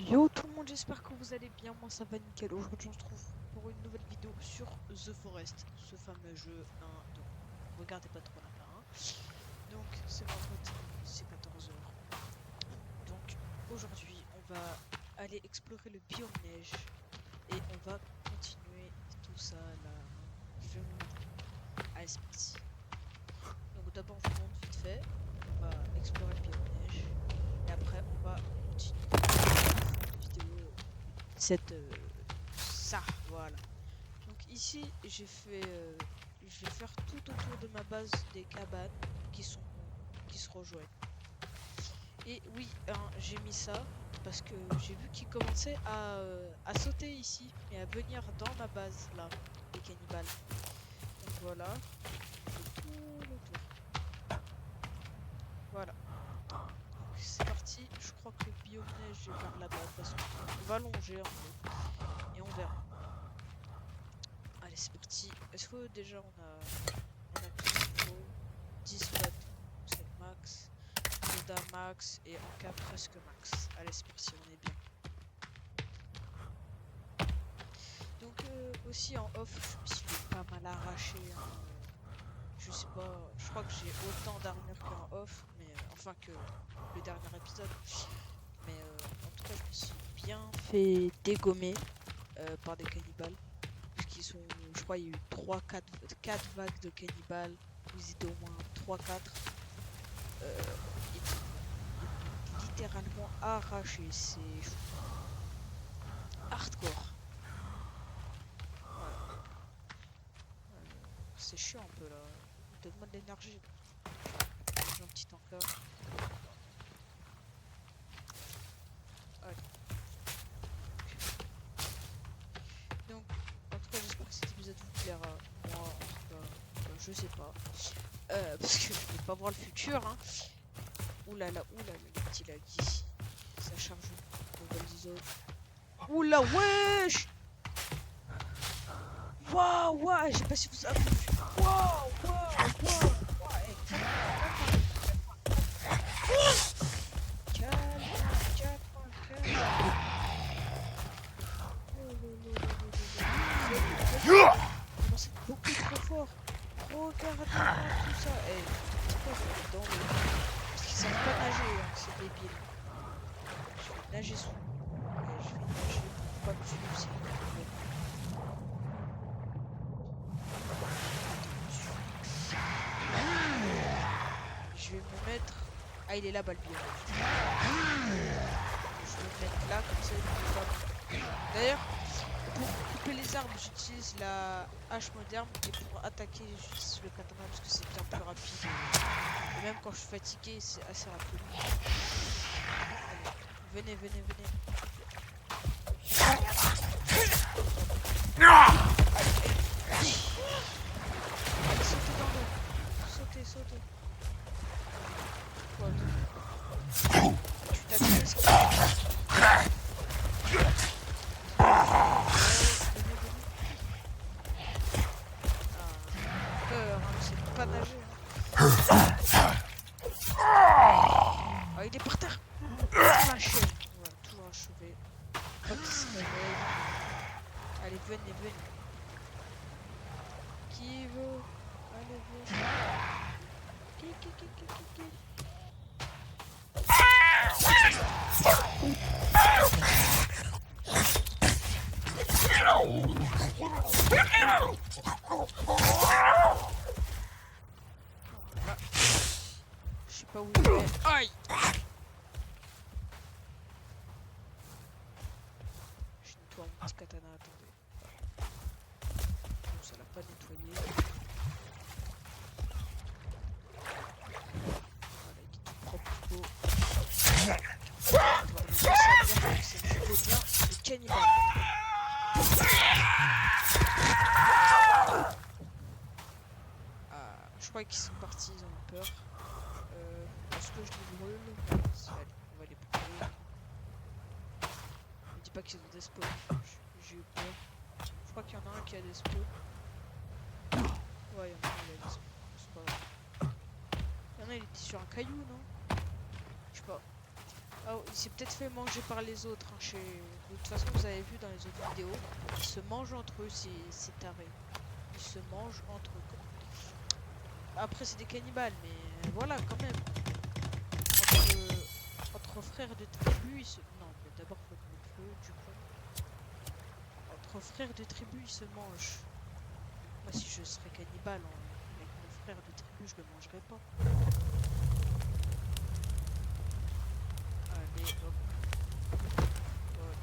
Yo tout le monde, j'espère que vous allez bien, moi ça va nickel. Aujourd'hui on se trouve pour une nouvelle vidéo sur The Forest, ce fameux jeu, hein, donc regardez pas trop là-bas. Hein. Donc c'est vendredi, c'est 14 heures. Donc aujourd'hui on va aller explorer le biome neige et on va continuer tout ça là. Hein. Je vais vous montrer. Allez c'est parti. Donc d'abord je vous montre vite fait, on va explorer le biome neige et après on va continuer la vidéo. Cette ça voilà, donc ici je vais faire tout autour de ma base des cabanes qui se rejoignent. Et oui, hein, j'ai mis ça parce que j'ai vu qu'ils commençaient à sauter ici et à venir dans ma base là, les cannibales. Donc voilà, je fais tout le tour. Voilà, donc c'est parti. Je crois que le biome neige est vers là-bas. De toute façon on va longer un peu et on verra. Allez, c'est parti. Est-ce que déjà on a tout ce qu'il faut? 10 watts, c'est le max. Soda max et en cas presque max. Allez, c'est parti, on est bien. Donc aussi en off, je me suis fait pas mal arracher. Hein, je sais pas, je crois que j'ai autant d'armure qu'en off, mais enfin que le dernier épisode. Mais en tout cas, je me suis bien fait dégommer par des cannibales. Parce qu'ils sont, je crois, il y a eu 4 vagues de cannibales. Vous étiez au moins 3-4. Ils m'ont littéralement arraché. C'est hardcore. Voilà. C'est chiant un peu là. Donne-moi de l'énergie. J'ai un petit encore. Allez. Donc, en tout cas, j'espère que cet épisode vous plaira. Moi, en tout cas, je sais pas. Parce que je vais pas voir le futur. Hein. Oulala, le petit lag ici. Ça charge une nouvelle zone. Oula, wesh! Waouh, waouh, je sais pas si vous avez vu. Waouh, waouh, waouh, waouh. Hey, calme-toi. Oh, c'est beaucoup trop fort. Regardez-moi tout ça. Hey, c'est quoi, je vais mettre dans l'eau. Parce qu'ils savent pas nager, hein, c'est débile. Je vais nager sous l'eau. Et je vais nager pour pas me suivre s'ils me reviennent. Je vais me mettre. Ah, il est là-bas le biome. Je vais me mettre là, comme ça il ne peut pas. D'ailleurs, pour couper les arbres, j'utilise la hache moderne. Et pour attaquer, j'utilise le katana parce que c'est bien plus rapide. Et même quand je suis fatigué, c'est assez rapide. Allez, venez. Allez, sautez dans l'eau. Sautez. Quoi, tu t'amuses ce qu'il peur, hein, c'est pas nager. Hein. Ah, il est par terre. Tout lâché. Voilà, tout achevé. Pas qu'il se réveille. Allez, venez. Qui veut? Allez, venez. Qui. Voilà. Je sais pas où il est. Aïe! Je nettoie mon petit katana, attendez. Non, ça l'a pas nettoyé. Voilà, il est tout propre, tout beau. On va commencer à dire que c'est du bien de cannibale. Ah, je crois qu'ils sont partis, ils ont peur. Est-ce que je les brûle? Allez, on va les brûler. Ne dis pas qu'ils ont des spawns. J'ai eu peur. Je crois qu'il y en a un qui a des spawns. Ouais, il y en a un qui a des spawns. C'est pas grave. Il y en a, il était sur un caillou, non? Je sais pas. Ah, il s'est peut-être fait manger par les autres. Hein, de toute façon, vous avez vu dans les autres vidéos, ils se mangent entre eux, c'est taré. Ils se mangent entre eux. Après, c'est des cannibales, mais voilà, quand même. Entre frères de tribu, ils se... Non, mais d'abord, faut mettre le feu, du coup. Entre frères de tribu, ils se mangent. Moi, si je serais cannibale avec mon frère de tribu, je le mangerais pas. Allez, hop. Voilà.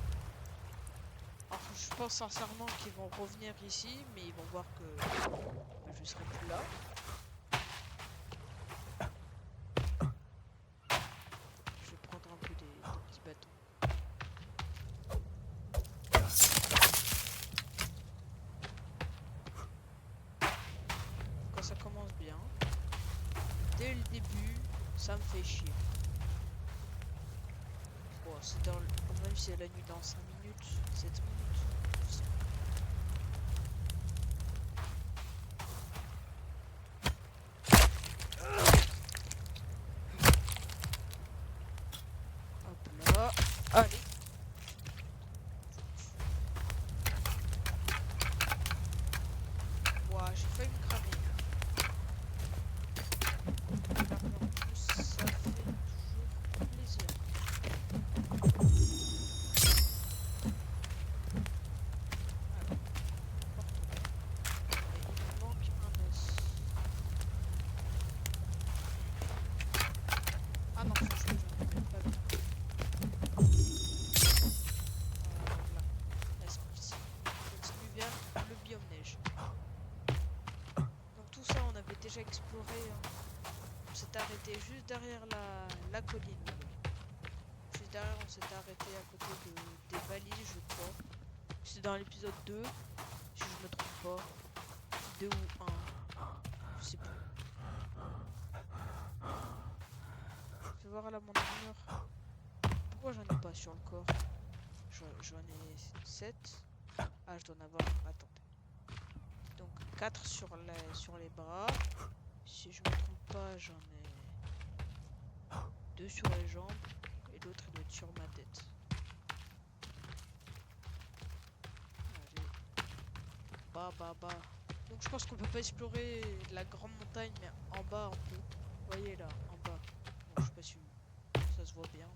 Alors, je pense sincèrement qu'ils vont revenir ici, mais ils vont voir que bah, je serai plus là. Je vais prendre un peu des petits bâtons. Quand ça commence bien, dès le début, ça me fait chier. Bon, c'est dans le... Même si c'est la nuit dans 5 minutes, 7 minutes. Je sais pas. Hop là. Allez. Ouah, j'ai failli me cramer. Là, en plus, ça fait toujours plaisir. Alors, porte-le. Et il me manque un os. Ah non, franchement, j'en ai même pas vu. Voilà. Là, c'est parti. Let's move vers le biome neige. Donc tout ça, on avait déjà exploré. Hein. On s'est arrêté juste derrière la colline. Juste derrière, on s'était arrêté à côté des valises, je crois. C'est dans l'épisode 2, si je me trompe pas. 2 ou 1. Je sais plus. Je vais voir là mon armure. Pourquoi j'en ai pas sur le corps? J'en ai 7. Ah, je dois en avoir. Attendez. Donc 4 sur les bras. Si je me trompe pas, j'en ai 2 sur les jambes. Et l'autre, il doit être sur ma tête. Allez. Bah. Donc je pense qu'on peut pas explorer la grande montagne, mais en bas on peut. Vous voyez là, en bas. Bon, je sais pas si ça se voit bien.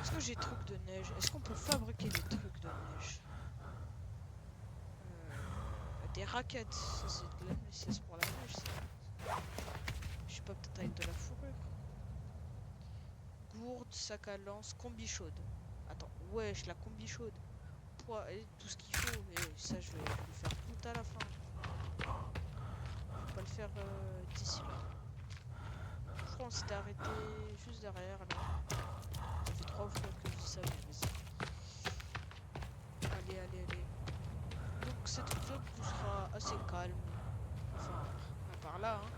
Est-ce que j'ai trucs de neige? Est-ce qu'on peut fabriquer des trucs de neige? Des raquettes, ça c'est de la neige, c'est pour la neige ça. Je sais pas, peut-être avec de la fourrure. Gourde, sac à lance, combi chaude. Attends, wesh, la combi chaude. Et tout ce qu'il faut, et ça je vais le faire tout à la fin. On va le faire d'ici là. Je crois qu'on s'était arrêté juste derrière là. Ça fait 3 fois que je dis ça, mais vas-y. Allez. Donc cette zone vous sera assez calme. Enfin, à part là, hein.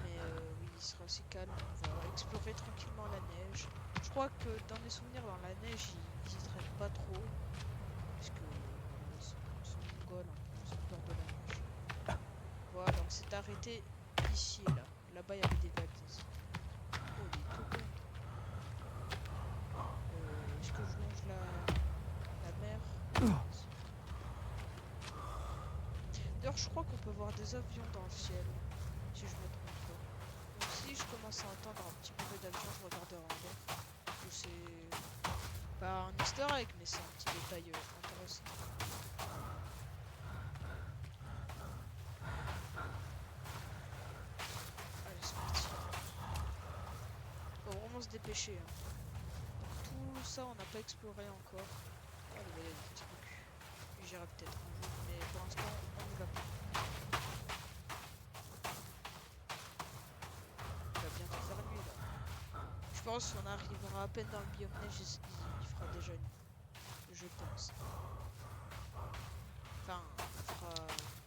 Mais oui, il sera assez calme. On va explorer tranquillement la neige. Je crois que dans mes souvenirs, dans la neige, ils y traînent pas trop. Puisque ils sont mongols, hein. Ils ont peur de la neige. Voilà, on s'est arrêté ici, là. Là-bas, il y avait des valises. Oh, les taureaux. Est-ce que je longe la mer? D'ailleurs, je crois qu'on peut voir des avions dans le ciel, si je me trompe pas. Donc si je commence à entendre un petit bruit d'avion, je regarderai en l'air. C'est pas un easter egg, mais c'est un petit détail intéressant. Allez, c'est parti. Faut vraiment se dépêcher. Hein. Tout ça, on n'a pas exploré encore. Ah, il y a des trucs. J'irai peut-être un jour, mais pour l'instant, on n'y va pas. Il va bientôt faire nuit là. Je pense qu'on arrivera à peine dans le biome neige, il fera déjà nuit. Je pense. Enfin, il fera...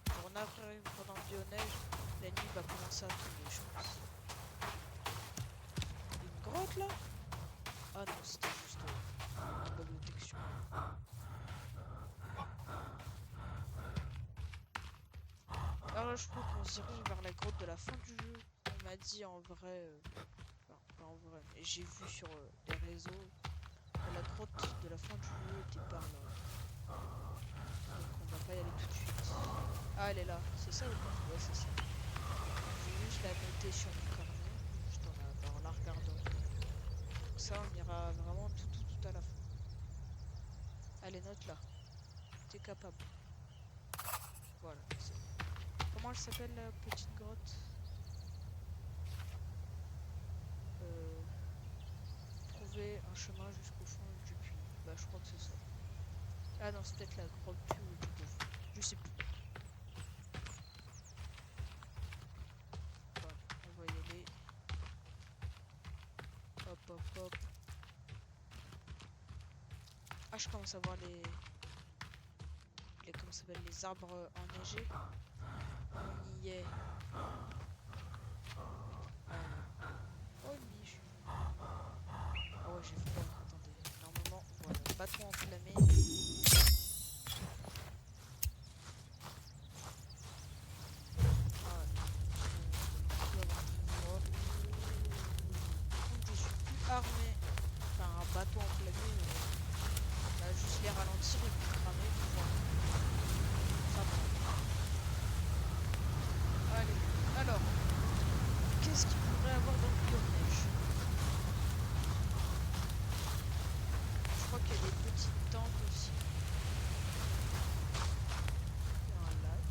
Quand on arrivera dans le biome neige, la nuit va commencer à tomber, je pense. Une grotte là? Ah non, c'était juste un bug de texture. Alors là, je crois qu'on se dirige vers la grotte de la fin du jeu. On m'a dit en vrai... Enfin, en run. Et j'ai vu sur les réseaux que la grotte de la fin du jeu était par là. Donc on va pas y aller tout de suite. Ah, elle est là. C'est ça ou pas? Ouais, c'est ça. Je vais juste la noter sur mon carnet, juste en la regardant. Donc ça, on ira vraiment tout à la fin. Allez, note là. T'es capable. Voilà, c'est bon. Comment elle s'appelle la petite grotte? euh, Trouver un chemin jusqu'au fond du puits. Bah, je crois que c'est ça. Ah non, c'est peut-être la grotte du pauvre. Je sais plus. Voilà, on va y aller. Hop, hop, hop. Ah, je commence à voir comment ça s'appelle, les arbres enneigés. On y est. Alors. Oh, une biche. Ah ouais, j'ai froid. Attendez. Normalement, voilà. Bâton enflammé. Ah, je suis plus armé. Enfin, un bâton enflammé. Là, juste les ralentir et puis cramer. Voilà. Ça va. Allez. Alors, qu'est-ce qu'il pourrait avoir dans le biome neige? Je crois qu'il y a des petites tentes aussi. Il y a un lac.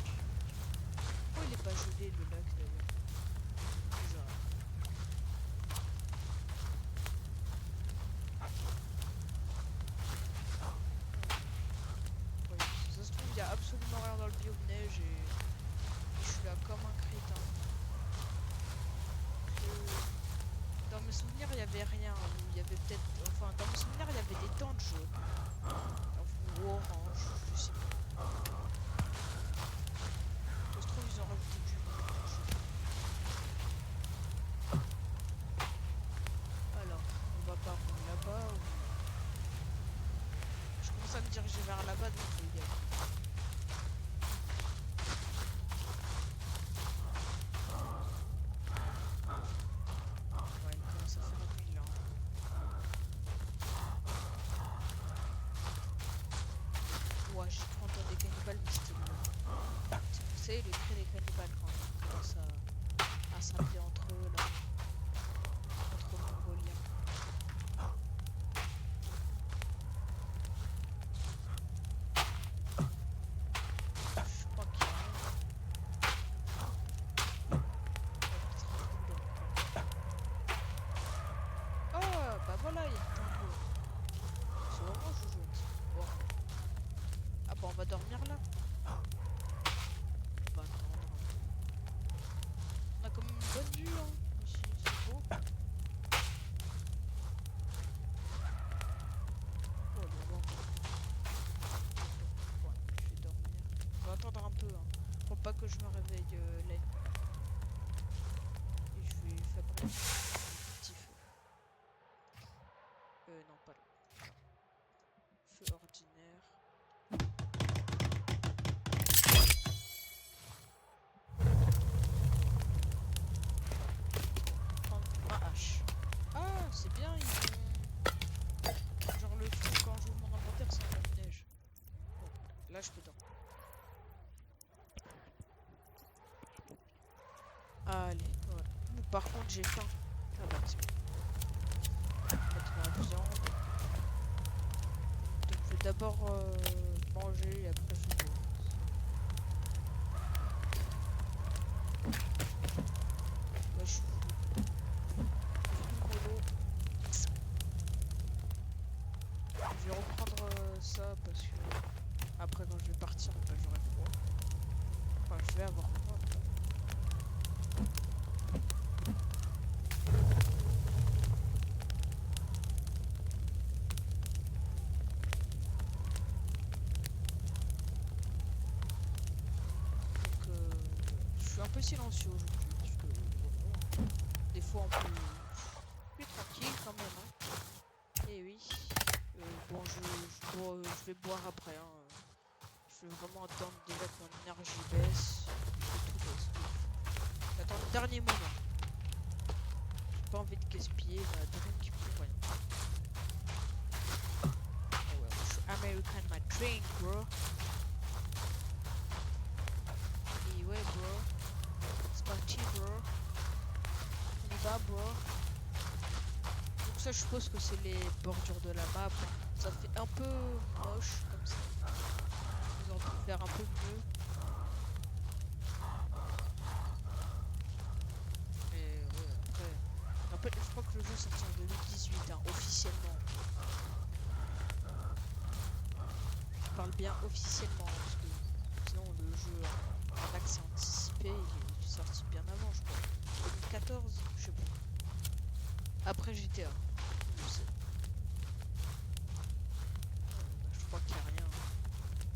Oh, il est pas gelé le lac d'ailleurs. Bizarre. Ouais, ça se trouve, il y a absolument rien dans le biome neige et je suis là comme un crétin. Dans mes souvenirs, il y avait rien. Ou il y avait peut-être. Enfin, dans mes souvenirs, il y avait des tentes jaunes. Ou orange, je sais pas. Ça se trouve, ils ont rajouté du rouge. Alors, on va par là-bas ou... Je commence à me diriger vers là-bas, donc je vais y aller. Ouais, il commence à faire nuit là. Ouais, j'ai trop entendu des cannibales, mais c'était le... Vous savez, le cri des cannibales quand ils commencent à s'appeler entre eux là. Entre Mongoliens. Je crois qu'il y a un... Oh, bah voilà, il y a une tente bleue. C'est orange ou jaune? Bon. Ah bah on va dormir là. On va attendre. On a quand même une bonne vue hein. Ici, c'est beau. Oh le vent. Ouais, je vais dormir. On va attendre un peu hein. Pour pas que je me réveille la nuit. Et je vais fabriquer un petit feu. Non pas là. Voilà. Feu ordinaire. Prendre ma hache. Ah, c'est bien, ils ont... Genre le feu quand j'ouvre mon inventaire, c'est en neige. Bon, là je peux dormir. Allez, voilà. Par contre, j'ai faim. Ah bah c'est bon. Mettre ma viande. Donc je vais d'abord manger et après je vais... Ouais, je suis mollo. Je vais reprendre ça parce que après quand je vais partir, bah, j'aurai froid. Enfin, je vais avoir froid. Donc je suis un peu silencieux aujourd'hui parce que bon, des fois on peut plus tranquille quand même. Hein. Et oui. Bon, je vais boire après. Hein. Je vais vraiment attendre déjà que mon énergie baisse. Que tout baisse. J'attends le dernier moment. pas envie de gaspiller ma drink pour rien. Oh ouais, je suis American my drink, bro. Et ouais, bro. C'est parti, bro. On y va, bro. Donc ça, je suppose que c'est les bordures de la map. Ça fait un peu moche comme ça. Ils ont pu faire un peu mieux. Mais ouais, après... je crois que le jeu est sorti en 2018, hein, officiellement. Je parle bien officiellement, parce que sinon le jeu en accès anticipé, il est sorti bien avant, je crois. 2014, je sais pas. Après GTA, je sais. Je crois qu'il n'y a rien.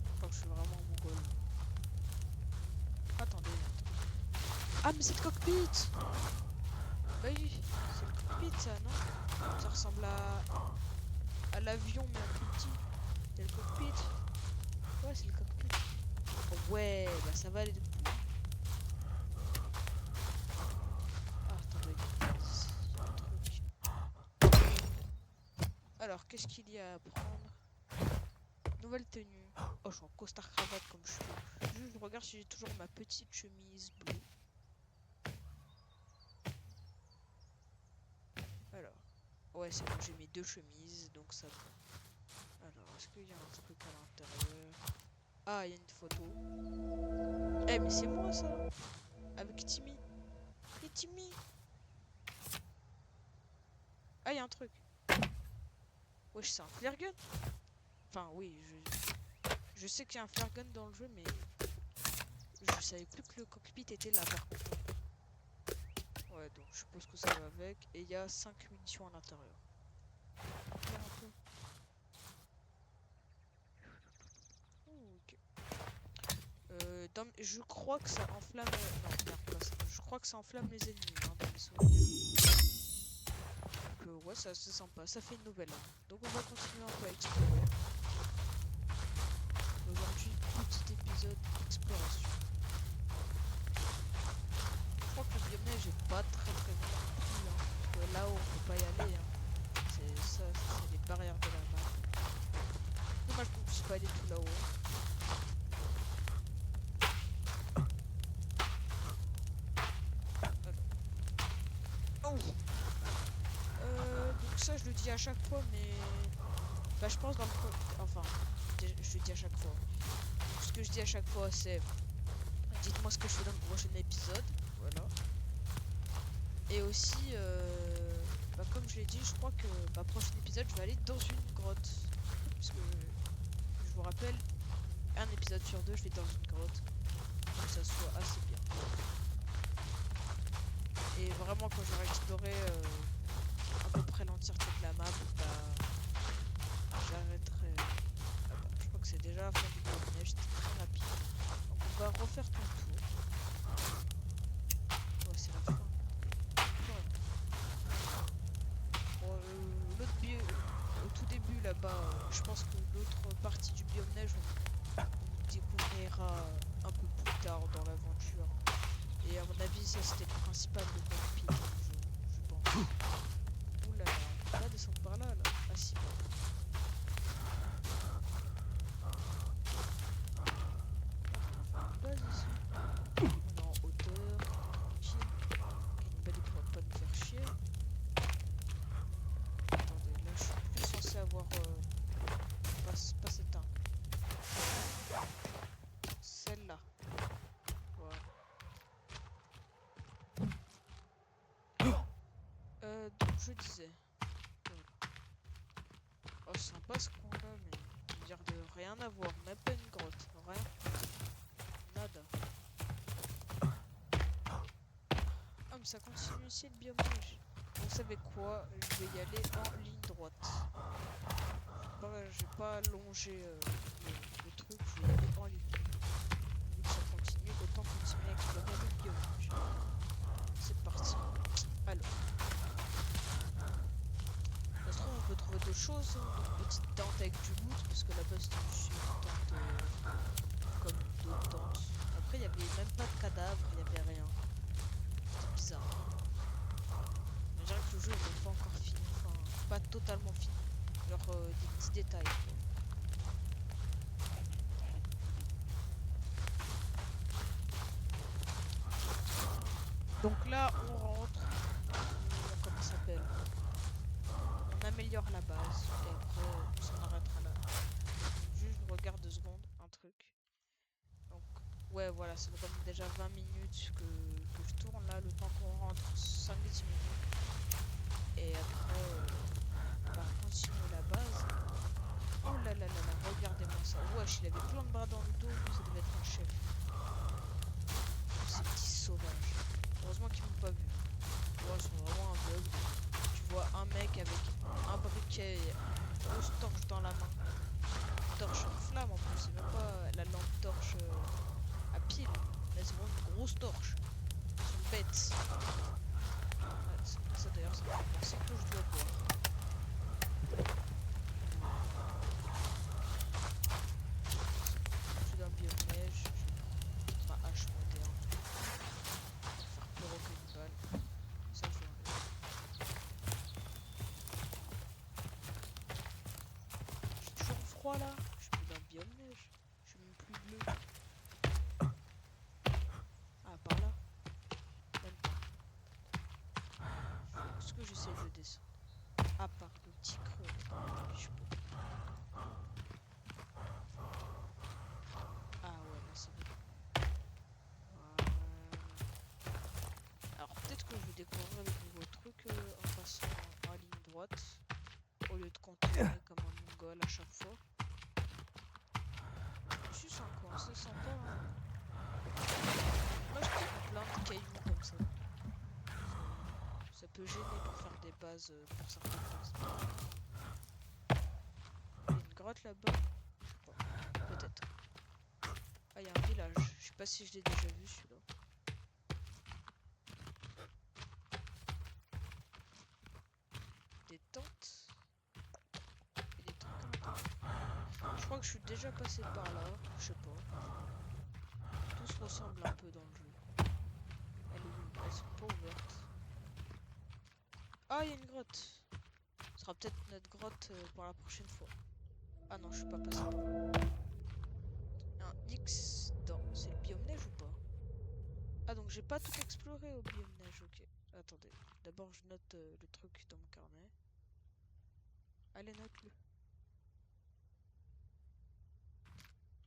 Je crois que je suis vraiment mongol. Attendez. Ah, mais c'est le cockpit! Bah oui, c'est le cockpit ça, non? Ça ressemble à l'avion, mais un plus petit. C'est le cockpit. Ouais, c'est le cockpit. Oh, ouais, bah ça va aller de bout. Ah, attendez. Il y a un truc. Alors, qu'est-ce qu'il y a à prendre? Nouvelle tenue. Oh, je suis en costard cravate comme je suis. Juste, je regarde si j'ai toujours ma petite chemise bleue. Alors. Ouais, c'est bon, j'ai mes deux chemises, donc ça va. Alors, est-ce qu'il y a un truc à l'intérieur? Ah, il y a une photo. Eh, mais c'est moi ça! Avec Timmy. Et Timmy! Ah, il y a un truc. Wesh, c'est un flare gun? Enfin, oui, je sais qu'il y a un flare gun dans le jeu, mais je savais plus que le cockpit était là par contre. Ouais, donc je suppose que ça va avec. Et il y a 5 munitions à l'intérieur. Ok. Je crois que ça enflamme. Non, merde, pas ça. Je crois que ça enflamme les ennemis, hein, dans mes souvenirs. Donc, ouais, c'est assez sympa. Ça fait une nouvelle. Hein. Donc, on va continuer un peu à explorer. Aujourd'hui, petit épisode exploration. Je crois que le biome neige est pas très très bon non plus, hein, parce que là-haut, on peut pas y aller. Hein. C'est ça, c'est les barrières de la map. Dommage qu'on puisse pas aller tout là-haut. Oh. Donc ça je le dis à chaque fois mais bah je pense dans le enfin je le dis à chaque fois. Ce que je dis à chaque fois c'est dites-moi ce que je fais dans le prochain épisode, voilà. Et aussi bah, comme je l'ai dit, je crois que bah prochain épisode je vais aller dans une grotte. Parce que je vous rappelle, un épisode sur deux je vais dans une grotte. Pour que ça soit assez bien. Et vraiment quand j'aurai exploré à peu près l'entièreté de la map, bah j'arrêterai. Attends, je crois que c'est déjà la fin du biome neige, c'était très rapide. Donc on va refaire tout le tour. Ouais, c'est la fin. Ouais. Bon, au tout début là-bas, je pense que l'autre partie du biome neige, on découvrira un peu plus tard dans l'aventure. Et à mon avis, ça c'était le principal de cockpit, je pense. Oula, on peut pas descendre par là, là. Ah si, bon. Base ici. On est en hauteur, tranquille. Cannibal il pourra pas nous faire chier. Attendez, là je suis plus censé avoir pas cette arme. Celle-là. Voilà. Donc je disais. Voilà. Oh sympa ce coin là, mais je veux dire de rien à voir, même pas une grotte, rien. Nada. Ah mais ça continue ici le biome neige. Vous savez quoi? Je vais y aller en ligne droite. Je vais pas longer le truc, je vais y aller en ligne. Vu que ça continue, autant continuer à explorer le biome neige. C'est parti. Alors. Ça se trouve on peut trouver d'autres choses, hein, une petite tente avec du loot, parce que là-bas c'était juste une tente comme d'autres tentes. Après il y avait même pas de cadavres, il y avait rien. C'était bizarre. dirait que le jeu n'est pas encore fini, enfin pas totalement fini. Genre des petits détails. Quoi. Donc là on rentre, comment ça s'appelle? On améliore la base et après on s'en arrêtera là. Juste je regarde 2 secondes un truc. Donc ouais voilà, ça fait comme déjà 20 minutes que je tourne là, le temps qu'on rentre 5-10 minutes. Et après bah, on continue la base. Oh là là là là, regardez-moi ça. Wesh, il avait plein de bras dans le dos, ça devait être un chef. Ces petits sauvages. Heureusement qu'ils m'ont pas vu. Ouais, ils sont vraiment aveugles. Tu vois un mec avec un briquet et une grosse torche dans la main. Une torche en flamme en plus, c'est même pas la lampe torche à pile. Là, c'est vraiment une grosse torche. Ils sont bêtes. Ouais, ça d'ailleurs, ça me fait penser que je dois boire. Je suis dans le biome neige. Je vais prendre ma hache moderne. Faire plus gros qu'une balle. Ça, je l'enlève. J'ai toujours froid là. Je suis plus dans le biome neige. Je suis même plus bleu. Ah, par là. Même pas. Où est-ce que j'essaie de descendre? À part le petit creux là, dans lequel je peux. Ah ouais, là c'est bon. Voilà. Alors peut-être que je vais découvrir des nouveaux trucs en passant en ligne droite. Au lieu de continuer comme un mongol à chaque fois. Ici c'est un coin assez sympa. Hein. Moi je trouve plein de cailloux comme ça. Ça peut gêner pour faire des bases pour certaines personnes. Il y a une grotte là-bas. Je sais pas. Peut-être. Ah, il y a un village. Je sais pas si je l'ai déjà vu celui-là. Des tentes. Il y a des trucs comme ça. Je crois que je suis déjà passé par là. Je sais pas. Tout se ressemble un peu dans le jeu. Elles sont pas ouvertes. Ah, il y a une grotte. Ce sera peut-être notre grotte pour la prochaine fois. Ah non, je suis pas passé par là. Un X dans... C'est le biome neige ou pas? Ah, donc j'ai pas tout exploré au biome neige, ok. Attendez. D'abord, je note le truc dans mon carnet. Allez, note-le.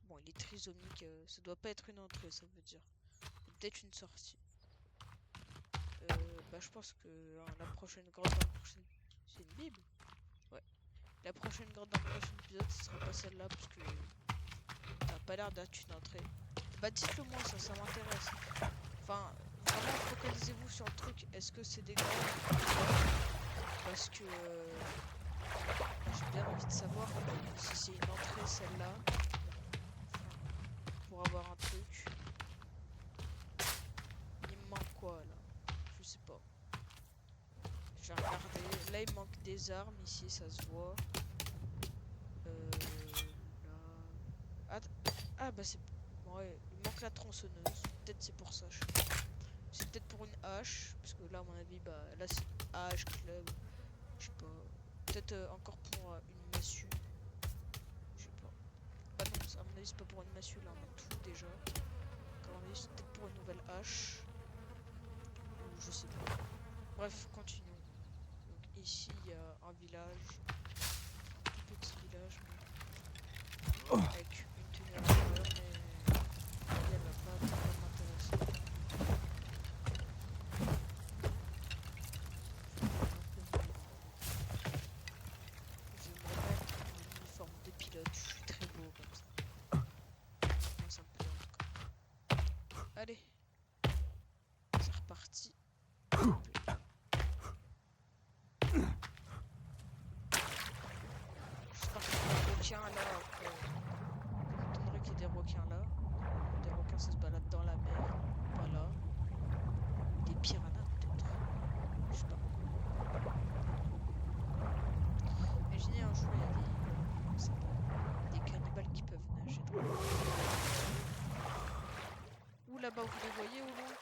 Bon, il est trisomique. Ça doit pas être une entrée, ça veut dire. Peut-être une sortie. Bah, je pense que hein, la prochaine grotte dans le prochain... C'est une Bible? Ouais. La prochaine grotte dans le prochain épisode, ce sera pas celle-là, parce que ça a pas l'air d'être une entrée. Bah, dites-le moi, ça m'intéresse. Enfin, vraiment, focalisez-vous sur le truc. Est-ce que c'est des grottes? Parce que j'ai bien envie de savoir si c'est une entrée celle-là. Pour avoir un truc. Il me manque quoi là? Je sais pas. Je vais regarder. Là il me manque des armes ici, ça se voit. Là. Ah, ah bah c'est. Ouais, il me manque la tronçonneuse. Peut-être c'est pour ça. C'est peut-être pour une hache. Parce que là à mon avis, bah là c'est hache, club. Je sais pas. Peut-être encore pour une massue. Je sais pas. Ah non, à mon avis c'est pas pour une massue, là on a tout déjà. Donc à mon avis c'est peut-être pour une nouvelle hache. Ou je sais pas. Bref, continuons. Donc ici il y a un village. Un tout petit village mais avec une tenue à l'intérieur mais elle va pas trop m'intéresser. Je vais me remettre en uniforme de pilote, je suis très beau comme ça. Moi ça me plaît en tout cas. Allez, c'est reparti. J'espère qu'il y a des requins là. Ça m'étonnerait qu'il y ait des requins là. Des requins ça se balade dans la mer. Pas là. Des piranhas peut-être. Je sais pas. Imaginez un jour il y a des. Comment ça s'appelle? Des cannibales qui peuvent nager dans l'eau. Ou là-bas vous les voyez au loin?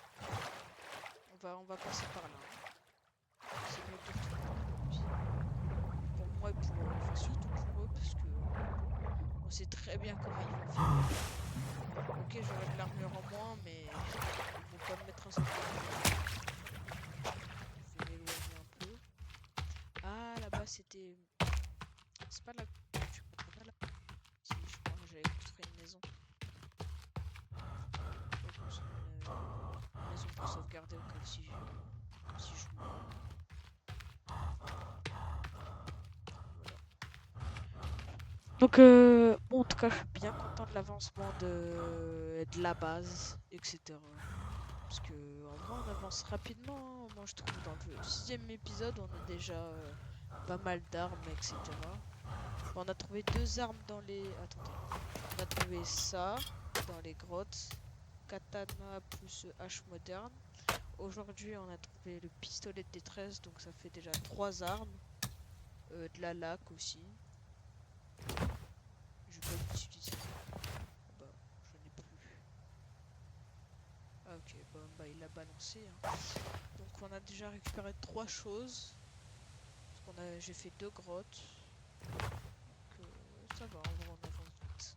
On va passer par là. C'est mieux très bien comment ils vont faire. Ok, j'aurai de l'armure en moins, mais ils vont pas me mettre un seul coup. Je vais m'éloigner un peu. Ah, là-bas, c'était... C'est pas là que tu comprends là? Si, je crois que j'avais construit une maison. J'avais construit une maison pour sauvegarder au cas où si je meurs. Donc, bon, en tout cas, je suis bien content de l'avancement de la base, etc. Parce que, en vrai, on avance rapidement, hein. Moi, je trouve, dans le 6e épisode, on a déjà pas mal d'armes, etc. On a trouvé 2 armes dans les... Attendez. On a trouvé ça dans les grottes. Katana plus hache moderne. Aujourd'hui, on a trouvé le pistolet de détresse, donc ça fait déjà 3 armes. De la laque aussi. Je vais pas l'utiliser. Ah bah, je n'ai plus. Ah ok, bah il l'a balancé, hein. Donc on a déjà récupéré 3 choses. J'ai fait 2 grottes. Donc ça va, en vrai on avance vite.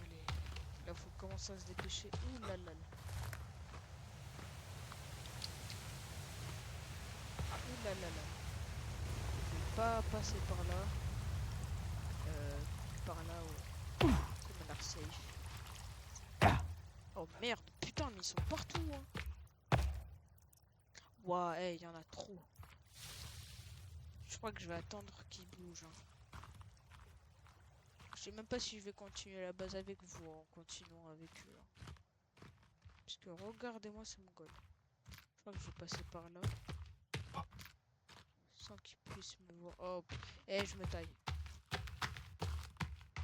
Allez, là faut commencer à se dépêcher. Ouh là là là. Ouh là là là. Je vais pas passer par là. Par là, ouais. Comme on a l'air safe. Oh merde, putain, mais ils sont partout, hein. Ouah, hey, il y en a trop. Je crois que je vais attendre qu'ils bougent, hein. Je sais même pas si je vais continuer la base avec vous en continuant avec eux, hein. Parce que regardez-moi ce mongol. Je crois que je vais passer par là. Sans qu'ils puissent me voir. Oh, eh, je me taille.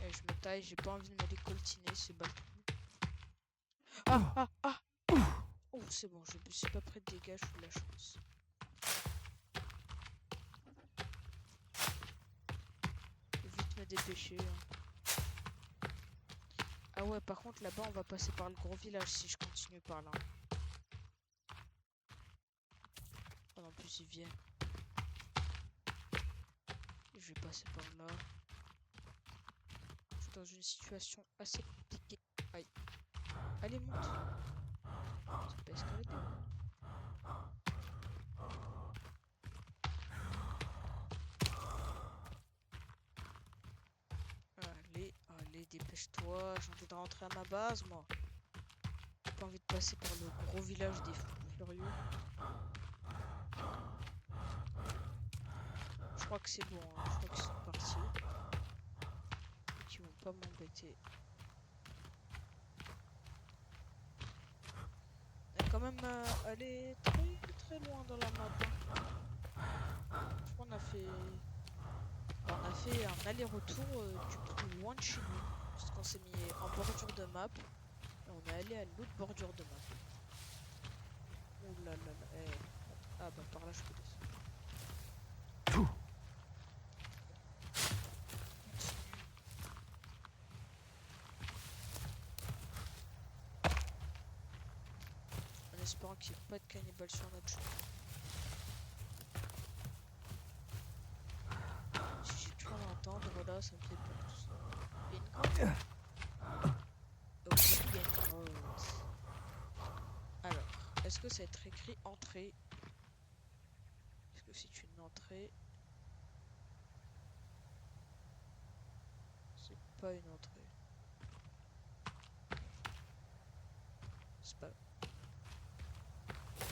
Eh, je me taille, j'ai pas envie de me les coltiner, ces balles. Ah, ah, ah. Oh, c'est bon, je suis pas près de dégâts, j'ai eu de la chance. Je vais vite me dépêcher, hein. Ah ouais, par contre, là-bas, on va passer par le gros village si je continue par là. Oh, en plus, ils viennent. Je vais passer par là. Je suis dans une situation assez compliquée. Aïe. Allez, monte. C'est pas escalader. Allez, allez, dépêche-toi. J'ai envie de rentrer à ma base, moi. J'ai pas envie de passer par le gros village des fous furieux. Je crois que c'est bon, hein. Je crois qu'ils sont partis. Et qu'ils vont pas m'embêter. On est quand même allé très très loin dans la map, hein. Je crois qu'on a fait un aller-retour du plus loin de chez nous. Parce qu'on s'est mis en bordure de map. Et on est allé à l'autre bordure de map. Ouh là là là. Eh. Ah bah par là je peux descendre. En espérant qu'il n'y ait pas de cannibales sur notre chemin. Si j'ai pu en entendre là, ça me fait peur. Il y a une grotte. Ok, il y a une grotte. Alors, est-ce que ça va être écrit entrée? Est-ce que c'est une entrée? C'est pas une entrée. C'est pas...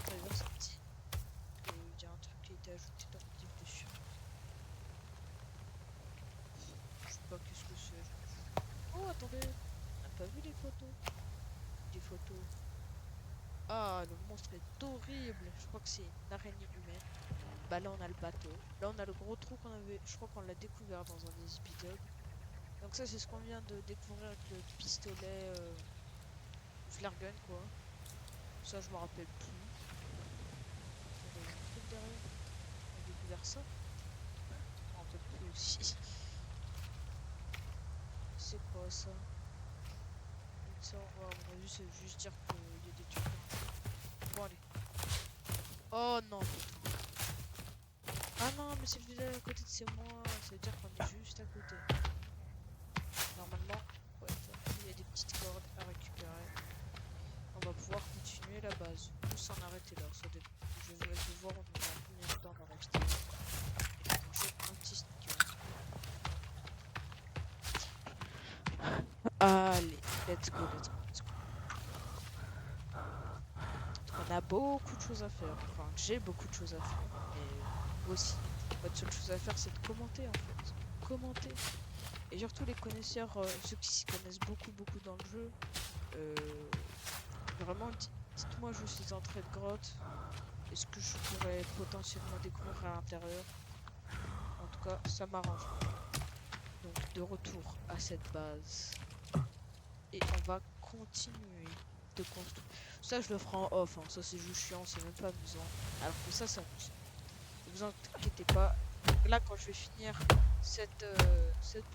Driver, c'est petit. Il y a un truc qui a été ajouté dans le livre dessus. Je sais pas qu'est-ce que c'est. Oh, attendez. On n'a pas vu les photos. Des photos. Ah, le monstre est horrible. Je crois que c'est une araignée humaine. Bah là, on a le bateau. Là, on a le gros trou qu'on avait... Je crois qu'on l'a découvert dans un des épisodes. Donc ça, c'est ce qu'on vient de découvrir avec le pistolet flare gun, quoi. Ça, je me rappelle plus. Il y avait un truc derrière. On a découvert ça. Je me rappelle plus aussi. C'est quoi ça? Ça, on a vu, c'est juste dire qu'il y a des trucs. Bon, allez. Oh non. Ah non, mais c'est le village à côté de chez moi. Ça veut dire qu'on est juste à côté. Normalement, ouais, il y a des petites cordes à récupérer. On va pouvoir continuer la base. Ou s'en arrêter là. Ça dépend. Je vais voir on a combien de temps on va rester. Et manger un petit sneaker. Allez, let's go, let's go, let's go. On a beaucoup de choses à faire. Enfin, j'ai beaucoup de choses à faire. Mais vous aussi. Votre seule chose à faire, c'est de commenter en fait. Commenter. Et surtout les connaisseurs, ceux qui s'y connaissent beaucoup dans le jeu. Vraiment, dites-moi, je suis entrée de grotte. Est-ce que je pourrais potentiellement découvrir à l'intérieur? En tout cas, ça m'arrange. Donc, de retour à cette base. Et on va continuer de construire. Ça, je le ferai en off. Hein. Ça, c'est juste chiant, c'est même pas amusant. Alors que ça amuse. Ne vous inquiétez pas. Là, quand je vais finir cette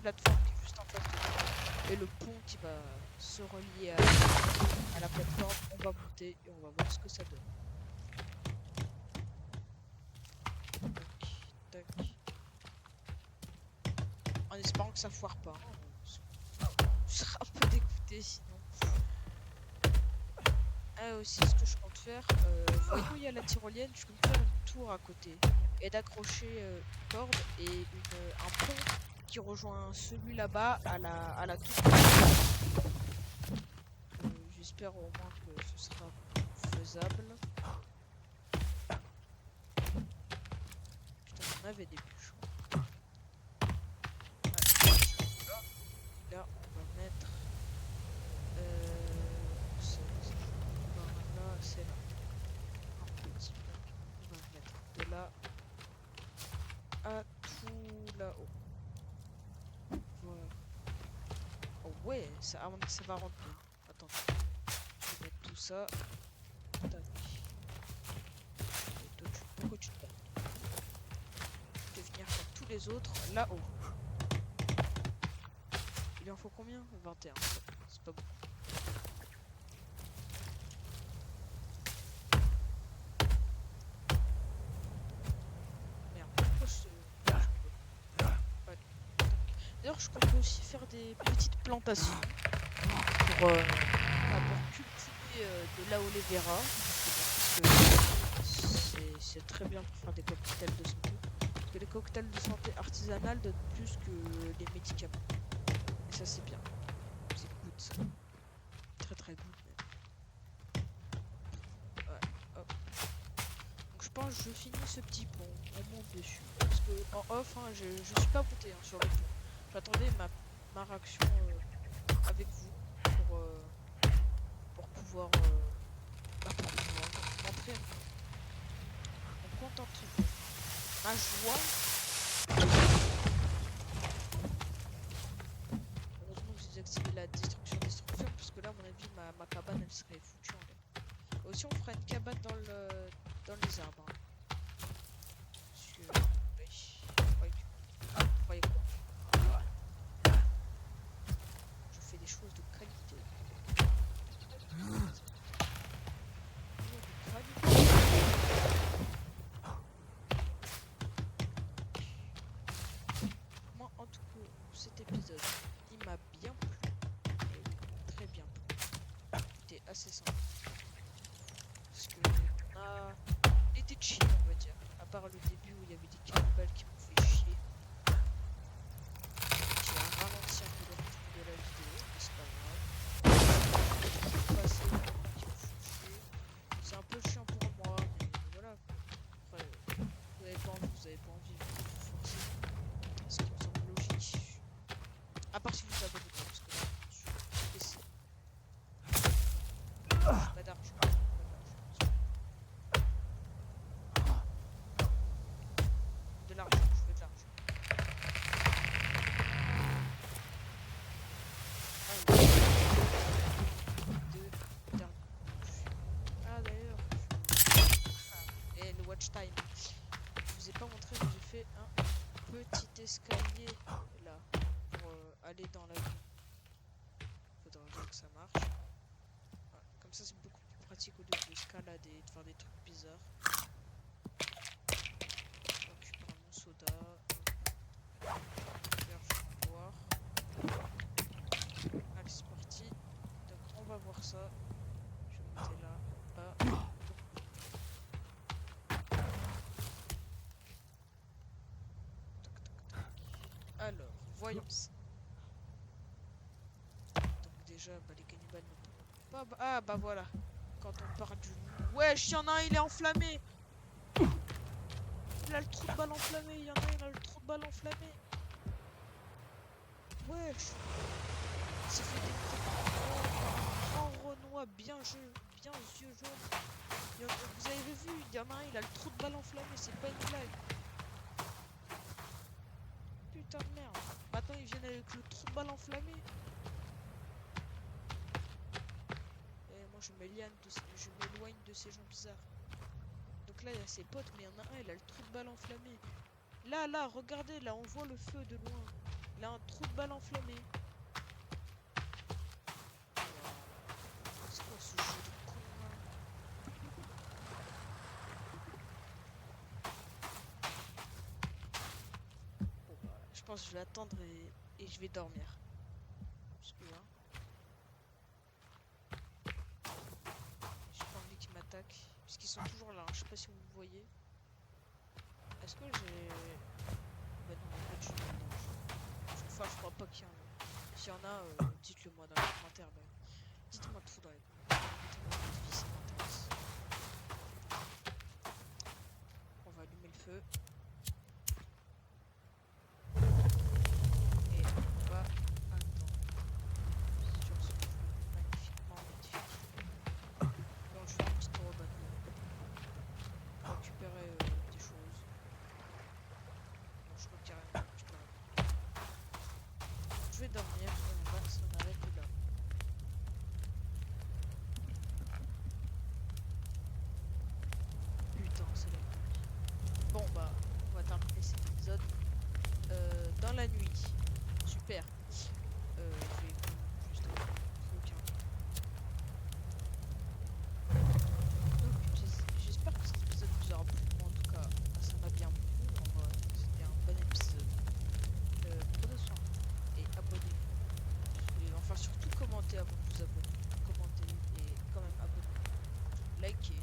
plateforme qui est juste en face de nous, et le pont qui va se relier à la plateforme, on va monter et on va voir ce que ça donne. Tac, tac. En espérant que ça foire pas. Hein. Je serai un peu dégoûté sinon. Ah, aussi, ce que je compte faire, vous voyez où il y a la tyrolienne, je compte faire une tour à côté. Et d'accrocher une corde et un pont qui rejoint celui là-bas à la tour. J'espère au moins que ce sera faisable. Putain, on avait des bûches. Là, on va mettre... là, c'est là. Un petit peu. On va mettre de là à tout là-haut. Voilà. Oh ouais, ça va rendre bien. Attends. Je vais mettre tout ça. Tac. Et toi, pourquoi tu te bats? Je vais venir comme tous les autres là-haut. Il en faut combien? 21. C'est pas beaucoup. Merde, pourquoi je... D'ailleurs, je compte aussi faire des petites plantations pour cultiver de l'aloe vera. Parce que c'est très bien pour faire des cocktails de santé. Parce que les cocktails de santé artisanales donnent plus que les médicaments. Et ça, c'est bien. C'est good, ça. Très good, même. Ouais, hop. Donc, je pense que je finis ce petit pont. On monte dessus. Parce que en off, hein, je suis pas monté sur le pont. J'attendais ma réaction avec vous pour pouvoir montrer mon contentement, ma joie. Heureusement que j'ai désactivé la destruction parce que là, à mon avis, ma cabane elle serait foutue en l'air. Aussi, on fera une cabane dans les arbres. Hein. Parce que, croyez quoi? Je fais des choses de qualité. Moi, en tout cas, cet épisode, il m'a bien plu. Très bien plu. C'était assez simple. Parce que on a été chill, on va dire. À part le début où il y avait des cannibales qui m'ont fait chier. J'ai ralenti un peu le rythme de la vidéo, mais c'est pas grave. C'est un peu chiant pour moi, mais voilà. Après, vous avez pas envie, vous avez pas envie, vous forcez. Ce qui me semble logique. À part si vous abonnez pas, parce que là, je suis PC. Pas d'argent. De l'argent, je veux de l'argent. Ah d'ailleurs, et le watch time. Je vous ai pas montré, mais j'ai fait un petit escalier là pour aller dans la ville. Faudra dire que ça marche. Voilà. Comme ça, c'est beaucoup plus pratique au lieu d'escalader et de faire des trucs bizarres. Je récupère mon soda. Voyons ça. Donc déjà, bah, les cannibales ne pourront pas... Ah bah voilà. Quand on part du... Wesh, y'en a un, il est enflammé. Il a le trou de balle enflammé. Il y en a un, il a le trou de balle enflammé. Wesh. Il s'est fait démonter par un grand Renoir bien aux yeux jaunes. Vous avez vu, il y en a un, il a le trou de balle enflammé, c'est pas une blague. Putain de merde. Maintenant ils viennent avec le trou de balle enflammé. Et moi je m'éloigne de ces gens bizarres. Donc là il y a ses potes, mais il y en a un, il a le trou de balle enflammé. Là, regardez, là on voit le feu de loin. Il a un trou de balle enflammé. C'est quoi ce jeu de con là? Bon bah, je pense que je vais attendre et je vais dormir. Parce que là, j'ai pas envie qu'ils m'attaquent. Parce qu'ils sont toujours là, hein. Je sais pas si vous me voyez. Est-ce que j'ai... Bah non, il y a pas de jeu maintenant. Enfin, je crois pas qu'il y en a. S'il y en a, dites-le moi dans les commentaires. Bah. Dites-moi tout dans les commentaires. Dites-moi votre vie, ça m'intéresse. On va allumer le feu. Et on va attendre sur ce jeu magnifiquement magnifique. Donc je vais juste au bateau. Récupérer des choses. Non, je retire rien. Je vais dormir et on va s'en arrêter là. Putain, c'est la nuit. Bon bah, on va terminer cet épisode dans la nuit. Super. Je vais juste un truc. Donc j'espère que cet épisode vous aura plu. Moi, en tout cas, ça m'a bien plu. C'était un bon épisode. Prenez soin et abonnez-vous. Et enfin surtout commentez avant de vous abonner. Commentez et quand même abonnez-vous. Likez.